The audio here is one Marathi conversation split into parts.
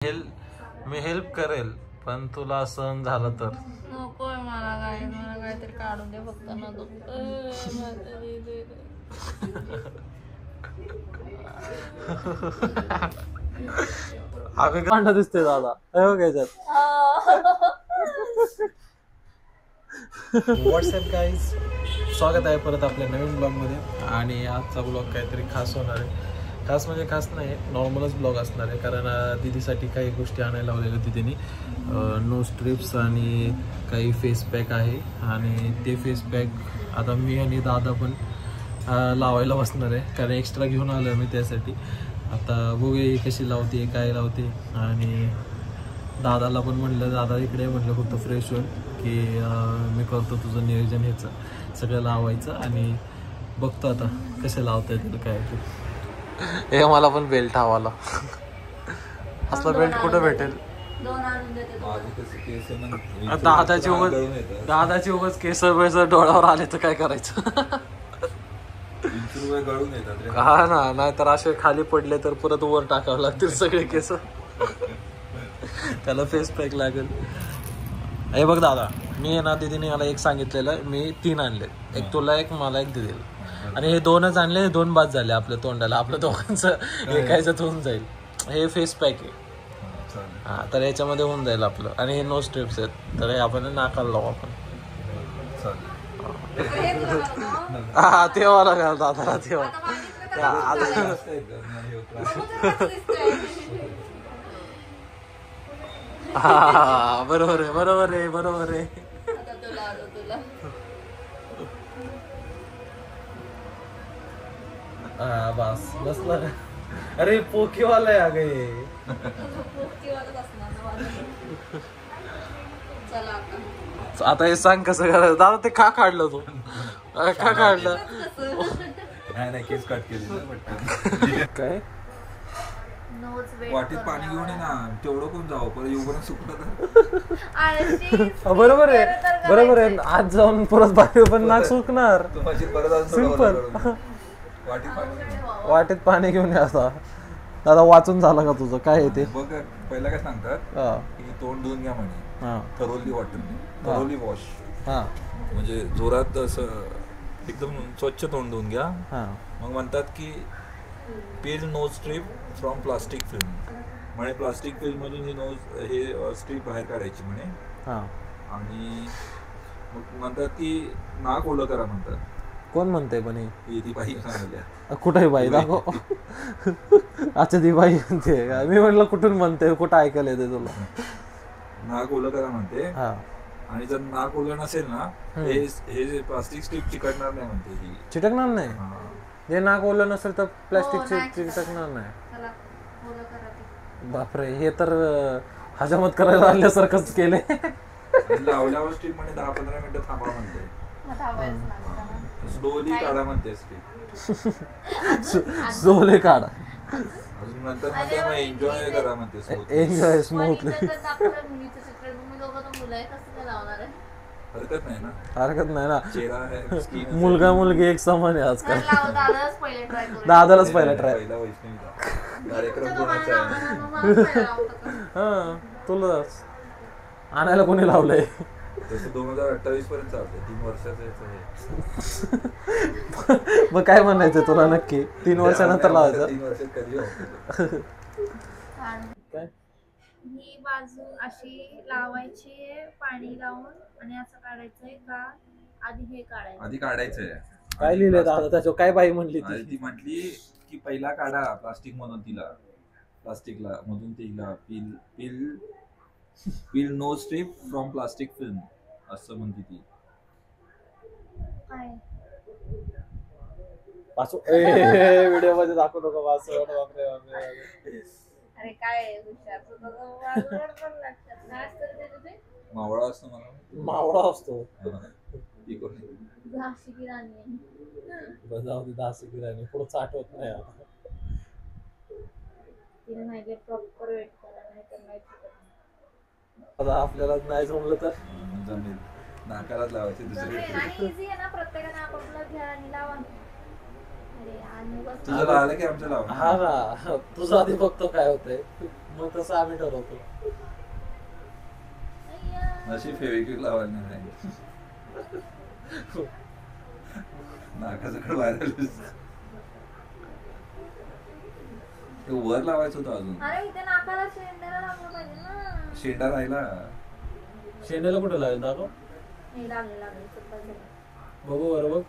मी हेल्प करेल पण तुला सहन झालं तर नकोय मला काहीतरी काढून दे फक्त ना आम्ही कांदा दिसते दादा व्हॉट्सअप गाईज, स्वागत आहे परत आपल्या नवीन ब्लॉगमध्ये. आणि आजचा ब्लॉग काहीतरी खास होणार आहे. खास म्हणजे खास नाही, नॉर्मलच ब्लॉग असणार आहे. कारण दीदीसाठी काही गोष्टी आणायला लावलेल्या दीदीने. नो स्ट्रिप्स आणि काही फेस पॅक आहे. आणि ते फेस पॅक आता मी आणि दादा पण लावायला बसणार आहे. कारण एक्स्ट्रा घेऊन आलो मी त्यासाठी. आता बघूया कशी लावते काय लावते. आणि दादाला पण म्हणलं, दादा इकडे म्हटलं फक्त फ्रेश होईल की मी करतो तुझं नियोजन ह्याचं सगळं लावायचं. आणि बघतो आता कसे लावता येतील काय ते. हे मला पण बेल्ट हवाला. असला बेल्ट कुठं भेटेल? दादाची उगाच केस बेस डोळ्यावर आले तर काय करायचं? हा ना, नाहीतर असे खाली पडले तर परत वर टाकावं लागतील सगळे केस. त्याला फेस पॅक लागेल. हे बघ दादा, मी ना दीदीने मला एक सांगितलेलं, मी 3 आणले. एक तुला, एक मला, एक दीदीला. आणि हे 2च आणले, 2 बाद झाले आपल्या तोंडाला. आपल्या दोघांचं एकायचं होऊन जाईल. हे फेस पॅक आहे. हा, तर याच्यामध्ये होऊन जाईल आपलं. आणि हे नो स्ट्रिप्स आहेत, तर हे आपण नाकाला लावू आपण. हा, तेव्हा घाल दादाला तेव्हा. हा, बरोबर आहे बरोबर आहे बरोबर आहे. हा बस बसला. अरे पोकेवाला आहे अगे. आता हे सांग कसं करायचं दादा. ते का काढलं तू? का काढलं? नाही केस कट केली काय वाटीत पाणी घेऊन ये ना, तेवढं कोण जावं परत येऊपर्यंत सुकलं. बरोबर आहे बरोबर आहे. आज जाऊन परत बाहेर पण नाक सुकणार. सिंपल. वाटीत पाणी घेऊन या. असा दादा वाचून झालं का तुझं? काय आहे ते बघ. पहिला काय सांगतात की तोंड धुवून घ्या म्हणे, थरोली वॉटरने, थरोली वॉश. म्हणजे जोरात असं एकदम स्वच्छ तोंड धुवून घ्या. मग म्हणतात की peel nose strip from plastic film. म्हणजे प्लास्टिक फिल्म मधून ही नोज हे स्ट्रीप बाहेर काढायची म्हणे. आणि मग म्हणतात की नाक ओलं करा म्हणतात. कोण म्हणते पण ही ती बाई सांगितल्या. कुठे बाई दाखव. अच्छा ती बाई म्हणते. मी म्हटलं कुठून म्हणते, कुठं ऐकायला येते तुला? नाक ओलं करा म्हणते. आणि जर नाक ओलं नसेल ना, हे प्लास्टिक स्ट्रीप चिकटणार नाही म्हणते. ही चिटकणार नाही. जे नाक ओलं नसेल तर प्लास्टिक चिटकणार नाही. बापरे, हे तर हजामत करायला आल्यासारखंच केलंय. लावल्यावर स्ट्रीप म्हणजे 10-15 मिनिटं थांबा म्हणते. स्लोली काढा म्हणते स्ट्रीप. स्लोली काढा. अजून नंतर मग एन्जॉय करा म्हणते. Enjoy smoothly. हरकत नाही ना. हरकत नाही ना. चेहरा मुलगा मुलगी एक समान आहे आजकाल. दादालाच पहिला ट्राय. कार्यक्रम कोणाचा आहे? हा, तुलाच आणायला कोणी लावलंय? तसं 2028 पर्यंत चालतंय. 3 वर्षाचं मग काय म्हणायचं तुला नक्की? 3 वर्षानंतर लावायचं? 3 वर्षात कधी काय? ही बाजू अशी लावायची, पाणी लावून, आणि असं काढायचंय का आधी हे काढायचं? आधी काढायचंय. काय लिहिलंय दादा त्याच्यावर? काय बाई म्हणली ती म्हटली की पहिला काढा प्लास्टिक मधून, तिला प्लास्टिकला मधून तिला peel nose strip from plastic film असं म्हणते ती. व्हिडिओ मध्ये दाखवू नको. अरे काय मावळा असतो. मला मावळा असतो. झाशी की राणी. बजावती झाशी की राणी. पुढंच आठवत नाही आता. तिने माहिती प्रॉपर वेट करा, नाही तर नाही. आता आपल्याला नाही जमलं तर जमेल. नाकालाच लावायचे दुसरे. इझी आहे ना, प्रत्येकाने आपापलं घ्या आणि लावा. तुझं लावलं की आमचं लावा. हा ना, तुझं आधी बघतो काय होतंय. मग तसं आम्ही ठरवतो. अशी फेविक्विक लावायला नाही नाकाचं बाहेर वर लावायचं होतं अजून. अरे इथे नाकाला शेंड्याला लागलं पाहिजे ना. शेंडा राहिला. शेंड्याला कुठे लागेल दाखव. लागले बघू बरोबर.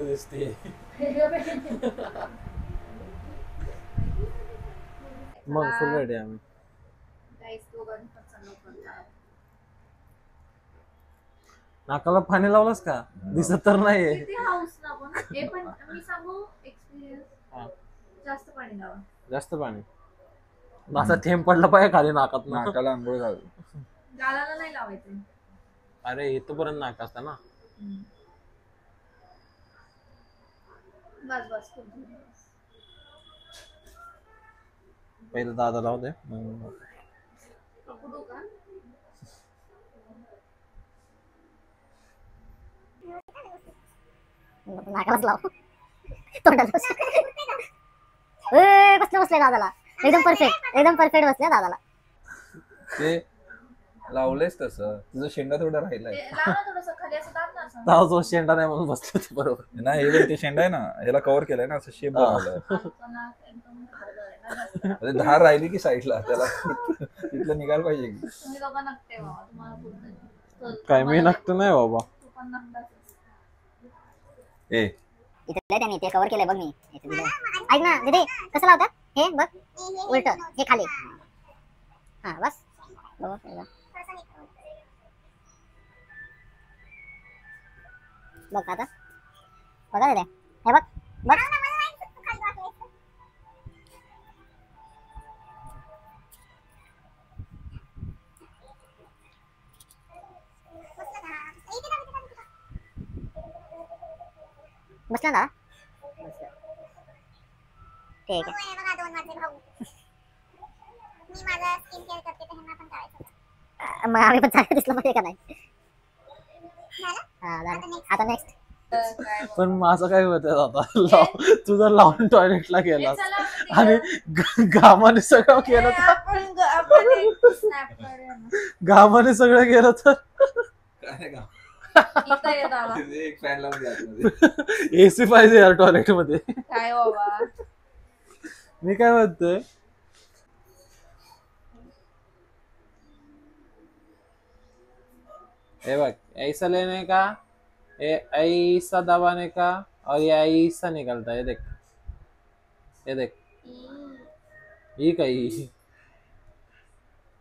दिसते. मग फुल रेडी आम्ही. नाकाला पाणी लावलंस का? दिसत तर नाहीये. किती हाऊस ना पण. हे पण मी सांगू एक्सपिरियन्स. जास्त पाणी लावा. जास्त पाणी. असा थेंब पडला पाहिजे खाली नाकात. नाकाला आंघोळ घाल. गालाला नाही लावायचं. अरे इथपर्यंत नाक असतं ना. बस बस. पहिलं दादा लावू दे. पकडू का? नाकालाच लाव. तोंडाला बसले दादाला. एकदम परफेक्ट बसले दादाला. ते लावलेस तसं तुझं शेंडा थोडा राहिलाय. तो शेंडा नाही म्हणून बसलो ते बरोबर. नाही हे ते शेंडा आहे ना ह्याला कव्हर केलाय ना असं शेप बनवलाय. धार राहिली की साईडला त्याला तिथलं निघायला पाहिजे की. काय मी नक्की नाही बाबा. ए इथे त्यांनी ते कव्हर केलंय बघ मी. ऐक ना दीदी कसं लावतात हे बघ. उलट हे खाली. हा बस बघ. बघ आता बघा दे हे बघ बघ. बसला ना. ठीक आहे. मग आम्ही पण चांगलं दिसलं पाहिजे का नाही. आता नेक्स्ट. पण माझं काय होतं आता तू जर लावून टॉयलेटला गेला आणि घामाने सगळं केलं तर घामाने सगळं केलं तर एक फॅन लावून एसी पाहिजे यार टॉयलेट मध्ये. काय बाबा मी काय म्हणतोय ये बघ ऐसा लेने का ऐसा दबाने का और ये ऐसा निकलता है. ये देख ये कहीं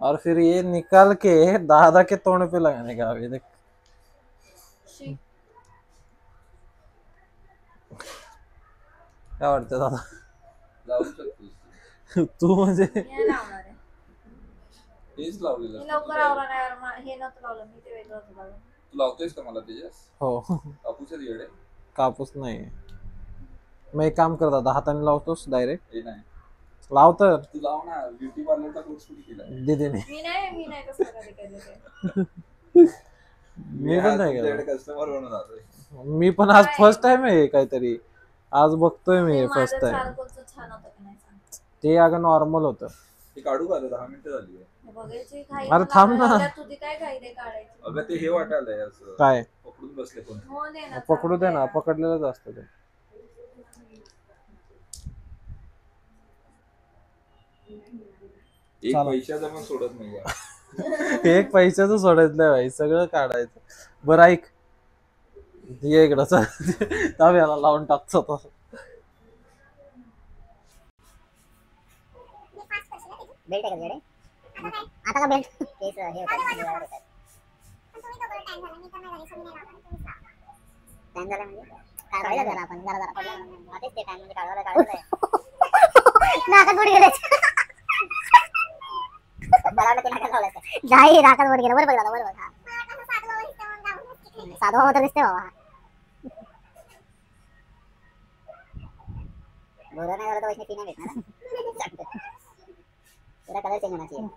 और फिर ये निकाल के दादा के तोड़ पे लगाने का. ये देख क्या वाटतं दादा. लावू शकतोस तू म्हणजे हेच लावलेलं. लवकर आवरा नाही. हे नव्हतं लावलं मी. ते वेगळं होतं लावलं. तू लावतोयस का मला त्याच्यास? हो. कापूस येडे कापूस नाही. मग एक काम कर दादा हाताने लावतोस डायरेक्ट. हे नाही लाव तर. तू लाव ना. ब्युटी पार्लरचा कोर्स कुठे केला? दीदीने. मी नाही कसं केलं मी पण नाही केलं. कस्टमर बनून आलोय. मी पण आज फर्स्ट टाइम आहे काहीतरी. आज बघतोय मी फर्स्ट टाइम. छान होतं की नाही सांग. ते अगं नॉर्मल होतं. ते काढू का? 10 मिनिटं झाली. अरे थांब ना. तुझी काय घाई दे काढायची. अगं ते हे वाटायलंय असं काय पकडून बसले कोण. हो दे ना. पकडू दे ना. पकडलेलंच असतं ते. एक पैशाचा पण सोडत नाही. एक पैशाचं सोडायचं नाही भाई. सगळं काढायचं. बरं ऐक ये इकडं याला लावून टाकतो तो. बेल्ट आहे का तुझ्याकडे? आता का बेल्ट? तेच हे होतं. टाइम झाला म्हणजे काढायला जरा आपण जरा तेच ते टाइम म्हणजे काढायला नाकात बोट गेले. मला वाटलं ते नाकात लावलं नाही. नाकात बोट गेलं. बरोबर दादा बरोबर. साधवा होता दिसते बाबा. बोरा नाही झालं तर वैष्णवी नाही भेटणार. तेरा कलर चेंज होना चाहिए.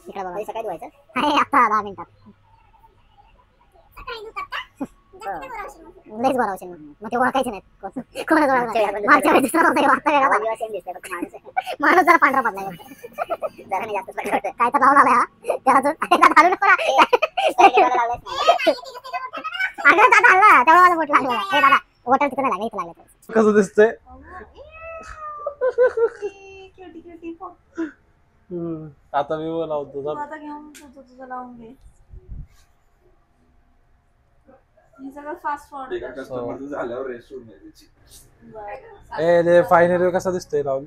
इकडे बघा सकाळी धुवायचं. आता 10 मिनिटात. लयच बरं औषध मग ते ओळखायचे नाहीत कोणाच मागच्या वेळेस दुसरा नव्हता आता वेगळा माणूस जरा पांढरा पडलाय जरा नाही जास्त काय तर लावून आलाय हा त्याला घालू नको अगं दादा आला तेव्हा माझा बोट लागला हे दादा वॉटर तिकडे लागला इथं लागलं कसं दिसतंय आता मी लावतो आता घेऊन तुझं लावून घे सगळं फास्ट फॉरवर्ड झाल्यावर रेस्टरूम फायनल कसा दिसतोय लावून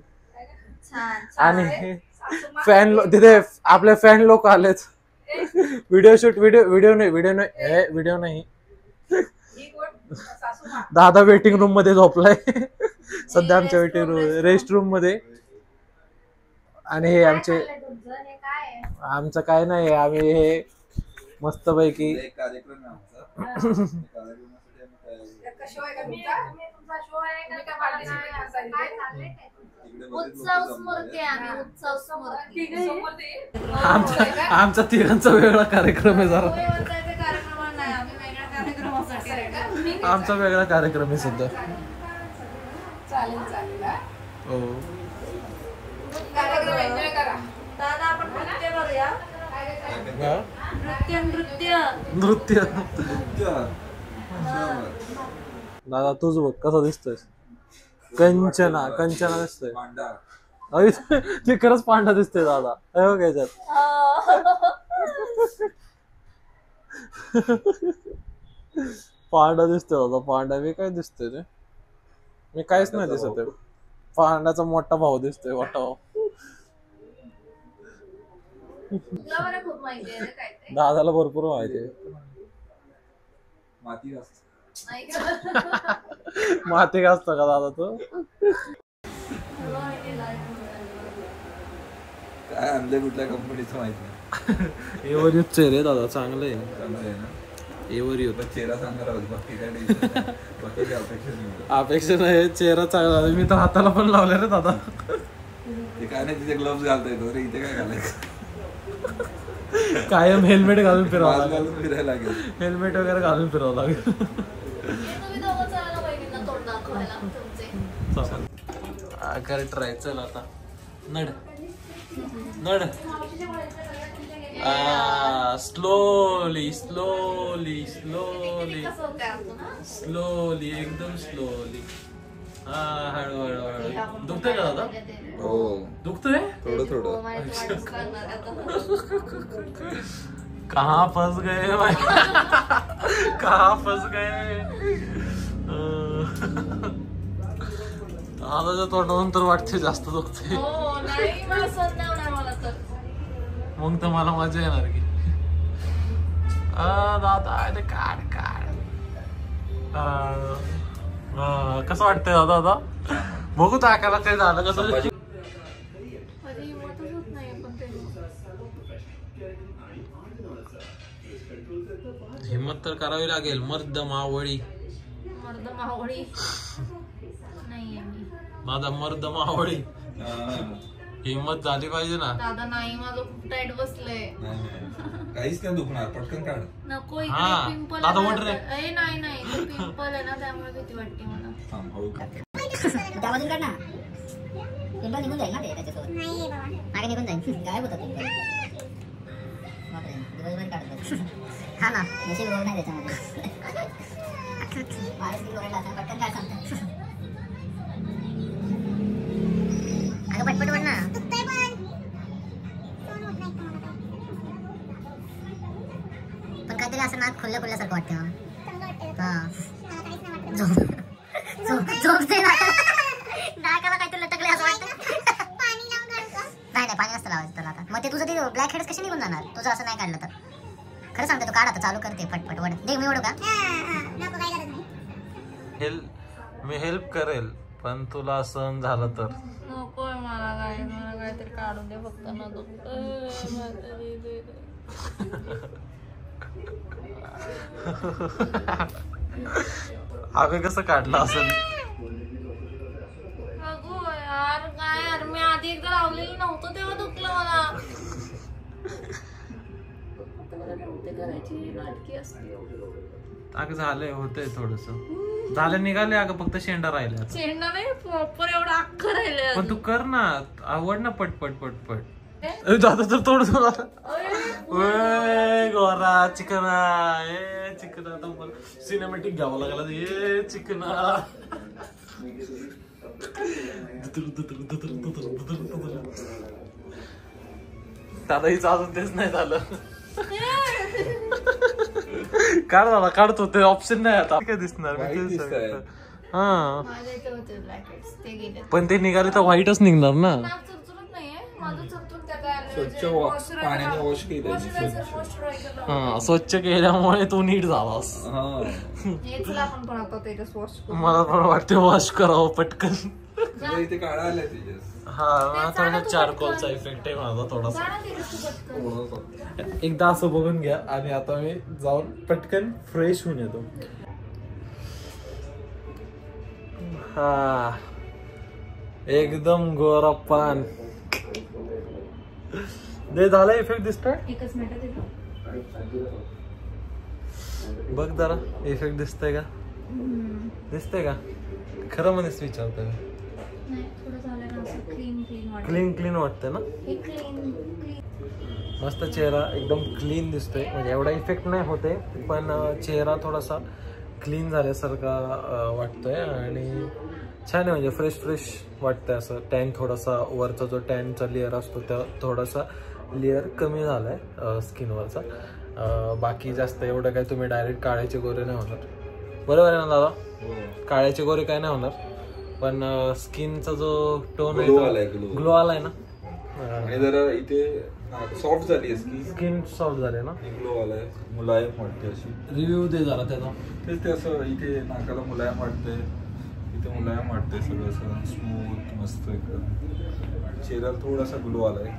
छान आणि फॅन तिथे आपले फॅन लोक आलेत व्हिडिओ नाही दादा वेटिंग रूम मध्ये झोपलाय सध्या आमच्या वेटिंग रूम रेस्ट रूम मध्ये आणि हे आमचं काय नाही आम्ही हे मस्त पैकी आमचा तिघांचा वेगळा कार्यक्रम आहे जरा आमचा वेगळा कार्यक्रम आहे सध्या हो नृत्य दादा तुझ बघ कसा दिसतोय कंचना दिसतोय ते खरंच पांढरा दिसतोय दादा काय याच्यात पांढरा दिसतोय दादा पांढरा मी काय दिसतोय रे मी काहीच नाही दिसत पांढऱ्याचा मोठा भाऊ दिसतोय मोठा भाऊ दादाला भरपूर माहिती आहे माती घासतो का दादा तो काय आणलंय कुठल्या कंपनीचं माहित नाही एवर युथ रे दादा चांगलं आहे एवर युथ चेहरा चांगला बाकी काय अपेक्षा नाही चेहरा चांगला मी तर हाताला पण लावले रे दादा ते काय नाही तिथे ग्लोव्स घालता येतो रे इथे काय घालायचं कायम हेल्मेट घालून फिरावं फिरायला लागेल हेल्मेट वगैरे घालून फिरावं लागेल ट्रायचं आता नड स्लोली एकदम स्लोली हळूहळू दुखतंय का दादा हो दुखतंय थोडं कहाँ फंस गए भाई कहाँ फंस गए दादाच्या तोंडावरून तर वाटते जास्त दुखते मग तर मला मजा येणार की दादा काढ कसं वाटतंय दादा बघू टाकायला काय झालं कसं हिम्मत तर करावी लागेल मर्द मावळी माझा मर्द मावळी हिम्मत झाली पाहिजे ना दादा नाही माझं खूप टाईट बसलंय काहीच नाही दुखणार पटकन काढ नको पिंपल नाही पिंपल आहे ना त्यामुळे भीती वाटते मला त्यामधून काढ ना पिंपल निघून जाईल ना ते त्याच्यासोबत मागे निघून जाईल गायब होता पिंपल दिवसभर काढतात हा ना नशीब रोग नाही त्याच्यामध्ये पटकन काय सांगतात अगं पटपट बोल ना पण काहीतरी असं नाक खुल्ल्यासारखं वाटतं हा झोपते नाकाला काहीतरी लटकले असं वाटतं नाही पाणी नसतं लावायचं त्याला आता मग ते तुझं ते ब्लॅक हेड्स कसे निघून जाणार तुझं असं नाही काढलं तर खरं सांगते तू काढ आता चालू करते फटफट वड दे मी ओढू का मी हेल्प करेल पण तुला सहन झालं तर नकोय मला काहीतरी काढून दे फक्त ना आम्ही कसं काढलं असेल यार काय यार मी आधी एकदा लावलेलं नव्हतं तेव्हा दुखलं मला करायची नाटकी असते अगं झालंय, होतंय थोडस झालं, निघाले अगं, फक्त शेंडा राहिला. शेंडा नाही प्रॉपर एवढा अख्खा राहिलं. पण तू कर ना, आवड ना पटपट पटपट. दादा तर थोडस गोरा चिकना, ए चिकना, सिनेमॅटिक घ्यावं लागला, ए चिकना. दादा हिचं अजून तेच नाही झालं. काढ दादा, काढतो, ते ऑप्शन नाही आता. काय दिसणार हा, पण ते निघाले तर व्हाईटच निघणार ना. हा, स्वच्छ केल्यामुळे तू नीट झालास. मला पण वाटतं वॉश करावं पटकन. हा, थोडा चारकोलचा इफेक्ट आहे माझा थोडासा. एकदा असं बघून घ्या आणि आता मी जाऊन पटकन फ्रेश होऊन येतो. हा, एकदम गोरा पान. दे, झाला इफेक्ट दिसतोय. एकच मिनिट बघ जरा, इफेक्ट दिसतोय का? दिसतंय का? खरं मध्येच विचारतोय. क्लीन क्लीन वाटतंय ना. मस्त चेहरा एकदम क्लीन दिसतोय, म्हणजे एवढा इफेक्ट नाही होते, पण चेहरा थोडासा क्लीन झाल्यासारखा वाटतोय आणि छान आहे, म्हणजे फ्रेश फ्रेश वाटतंय. असं टॅन थोडासा, वरचा जो टॅनचा लेअर असतो त्या थोडासा लेअर कमी झालाय स्किनवरचा. बाकी जास्त एवढं काय तुम्ही डायरेक्ट काळ्याचे गोरे नाही होणार. बरोबर आहे ना दादा? काळ्याचे गोरे काय नाही होणार, पण स्किनचा जो टोन आहे, ग्लो आलाय ना. आणि जरा इथे सॉफ्ट झाली स्किन, सॉफ्ट झाली ना, ग्लो आलाय, मुलायम वाटते अशी. रिव्ह्यू दे जरा त्याचा. तेच ते असं इथे नाकाला मुलायम वाटतंय, इथे मुलायम वाटतंय, सगळं असं स्मूथ मस्त एकदम. चेहऱ्याला थोडासा ग्लो आलाय.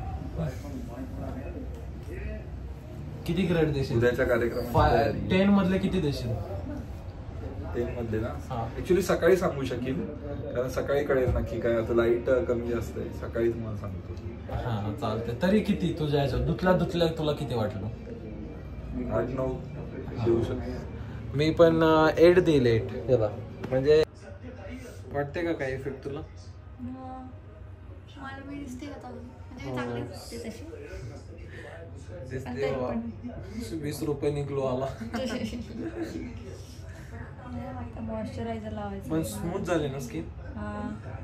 किती ग्रेड देशील उद्याच्या कार्यक्रमात? 10 मधले किती देशील? 10 मधले ना, ऍक्च्युली सकाळी सांगू शकेल, कारण सकाळी कळेल नक्की काय. आता लाईट कमी जास्त आहे, सकाळी तुम्हाला सांगतो. हा चालतंय. तरी किती तुझ्या ह्याच्यात धुतल्या तुला किती वाटलं? 8-9 देऊ शकतो मी, पण 8 देईल. 8 याला म्हणजे वाटते का काही इफेक्ट तुला? दिसते 20 रुपये ग्लो आला. मॉइश्चरायझर लावायचं. पण स्मूथ झाले ना स्किन.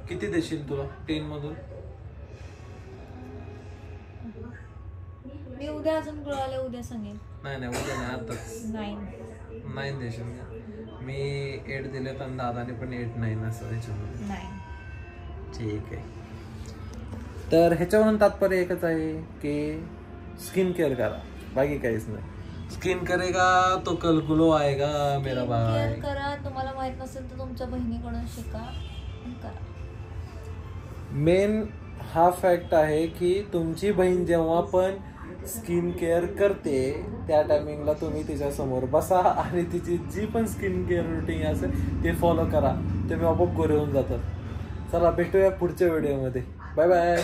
किती देशील तुला 10 मधून? मी उद्या अजून ग्लो आले, उद्या सांगेन. नाही उद्या नाही, आताच 9 देशील का? मी 8 दिले, पण दादाने पण 8-9 असं त्याच्यामध्ये. ठीक आहे. तर ह्याच्यावरून तात्पर्य एकच आहे की स्किन केअर करा, बाकी काहीच नाही. स्किन करेगा तो कल ग्लो आएगा मेरा भाई. करा, तुम्हाला माहित नसेल तर तुमच्या बहिणीकडून शिका आणि करा. मेन हा फॅक्ट आहे की तुमची बहीण जेव्हा पण स्किन केअर करते त्या टायमिंगला तुम्ही तिच्या समोर बसा आणि तिची जी पण स्किन केअर रुटीन असेल ते फॉलो करा, तुम्ही आपोआप गोरे होऊन जातात. चला भेटूया पुढच्या व्हिडिओमध्ये. Bye bye.